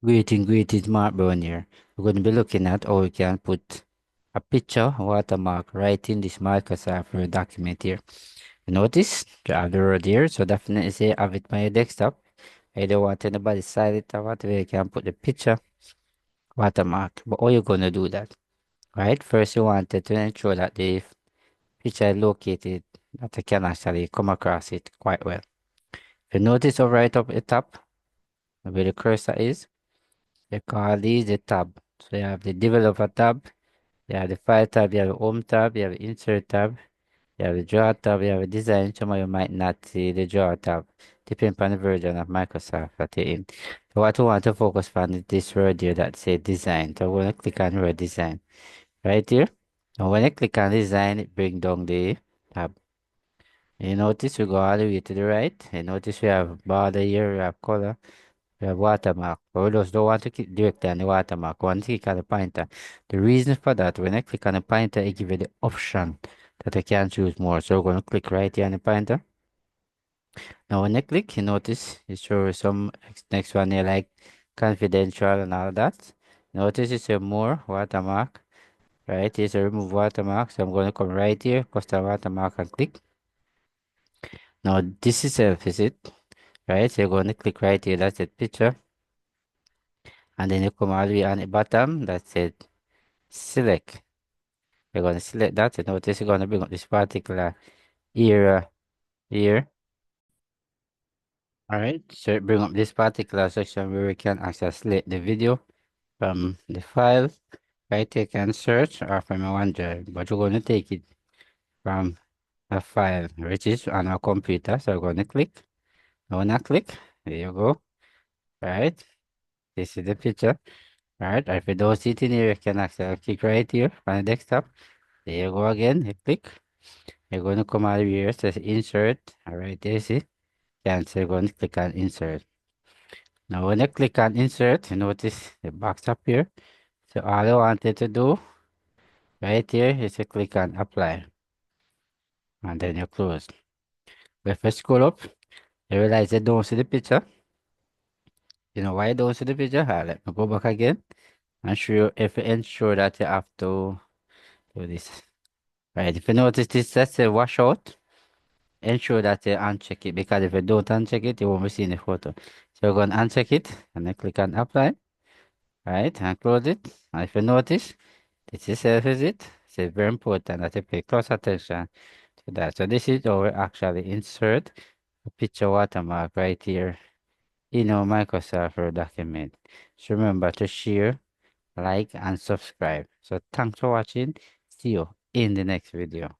Greetings, Mark Brown here. We're going to be looking at how we can put a picture watermark right in this Microsoft Word document here. You notice you have the word here, so definitely say have it on your desktop. I don't want anybody side it or whatever, you can put the picture watermark. But how you going to do that? Right? First, you wanted to ensure that the picture is located that you can actually come across it quite well. If you notice over right up at the top, where the cursor is, they call these the tab. So you have the developer tab, you have the file tab, you have the home tab, you have the insert tab, you have the draw tab, you have the design. Some of you might not see the draw tab, depending on the version of Microsoft that you're in. So what we want to focus on is this word here that says design. So we're going to click on the word design right here. And when I click on design, it brings down the tab. You notice we go all the way to the right. You notice we have border here, we have color, we have watermark. But we just don't want to click directly on the watermark. We want to click on the pointer. The reason for that, when I click on the pointer, it gives you the option that I can choose more. So we're going to click right here on the pointer. Now when I click, you notice it shows some next one here like confidential and all that. Notice it's a more watermark. Right, here's a remove watermark. So I'm going to come right here, custom watermark and click. Now this is a visit. Right, so you're going to click right here, that's the picture. And then you come all the way on the bottom, that's it. Select. You're going to select that. You notice you're going to bring up this particular area here. All right, so it bring up this particular section where we can actually select the video from the file. Right, you can search or from a OneDrive, but we're going to take it from a file which is on our computer. So we're going to click. Now when I click, there you go. Right, this is the picture. Right, if you don't see it in here, you can actually click right here on the desktop. There you go again. You click. You're going to come out here, says insert. All right, there you see. And so you're going to click on insert. Now when you click on insert, you notice the box up here. So all I wanted to do right here is to click on apply. And then you close. But if you scroll up, you realize you don't see the picture. You know why you don't see the picture? Let me go back again. And show you if you ensure that you have to do this. Right, if you notice this, that's a washout. Ensure that you uncheck it because if you don't uncheck it, you won't be seeing the photo. So you're going to uncheck it and then click on apply, right, and close it. And if you notice, this is a visit. It's very important that you pay close attention to that. So this is how we actually insert a picture watermark right here in our Microsoft Word document. So remember to share, like, and subscribe. So thanks for watching. See you in the next video.